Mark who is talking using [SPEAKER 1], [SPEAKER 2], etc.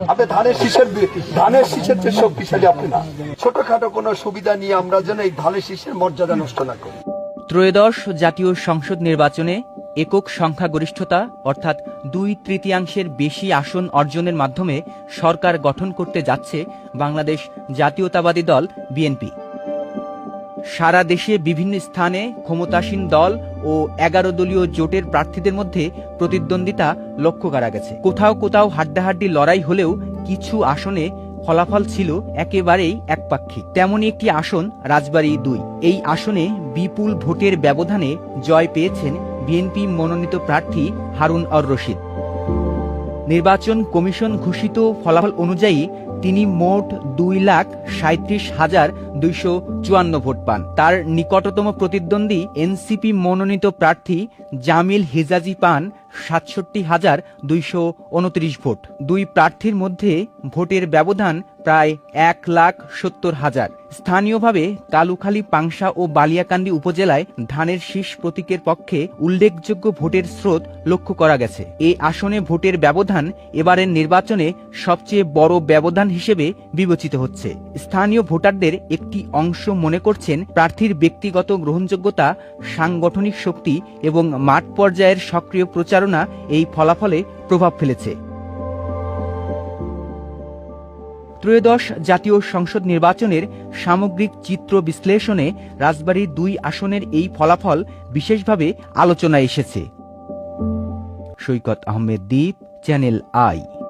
[SPEAKER 1] আপনি ধানের শীষের যে শক্তিশালী আপনি না, ছোটখাটো কোনো সুবিধা নিয়ে আমরা যেন এই ধানের শীষের মর্যাদা নষ্ট না করি।
[SPEAKER 2] ত্রয়োদশ জাতীয় সংসদ নির্বাচনে একক সংখ্যাগরিষ্ঠতা অর্থাৎ 2/3 বেশি আসন অর্জনের মাধ্যমে সরকার গঠন করতে যাচ্ছে বাংলাদেশ জাতীয়তাবাদী দল বিএনপি। সারা দেশে বিভিন্ন স্থানে ক্ষমতাসীন দল ও 11 দলীয় জোটের প্রার্থীদের মধ্যে প্রতিদ্বন্দ্বিতা লক্ষ্য করা গেছে। কোথাও কোথাও হাড্ডাহাড্ডি লড়াই হলেও কিছু আসনে ফলাফল ছিল একেবারেই একপাক্ষিক। তেমনই একটি আসন রাজবাড়ী 2। এই আসনে বিপুল ভোটের ব্যবধানে জয় পেয়েছেন বিএনপি মনোনীত প্রার্থী হারুন অর রশিদ। নির্বাচন কমিশন ঘোষিত ফলাফল অনুযায়ী তিনি মোট 2,37,254 ভোট পান। তার নিকটতম প্রতিদ্বন্দ্বী এনসিপি মনোনীত প্রার্থী জামিল হিজাজি পান 67,229 ভোট। দুই প্রার্থীর মধ্যে ভোটের ব্যবধান প্রায় 1,70,000। স্থানীয়ভাবে কালুখালী, পাংশা ও বালিয়াকান্দি উপজেলায় ধানের শীষ প্রতীকের পক্ষে উল্লেখযোগ্য ভোটের স্রোত লক্ষ্য করা গেছে। এই আসনে ভোটের ব্যবধান এবারের নির্বাচনে সবচেয়ে বড় ব্যবধান হিসেবে বিবেচিত হচ্ছে। স্থানীয় ভোটারদের একটি অংশ মনে করছেন প্রার্থীর ব্যক্তিগত গ্রহণযোগ্যতা, সাংগঠনিক শক্তি এবং মাঠ পর্যায়ের সক্রিয় প্রচারণা এই ফলাফলে প্রভাব ফেলেছে। ত্রয়োদশ জাতীয় সংসদ নির্বাচনের সামগ্রিক চিত্র বিশ্লেষণে রাজবাড়ী 2 আসনের এই ফলাফল বিশেষভাবে আলোচনায় এসেছে। সৈকত আহমেদ দ্বীপ, চ্যানেল আই।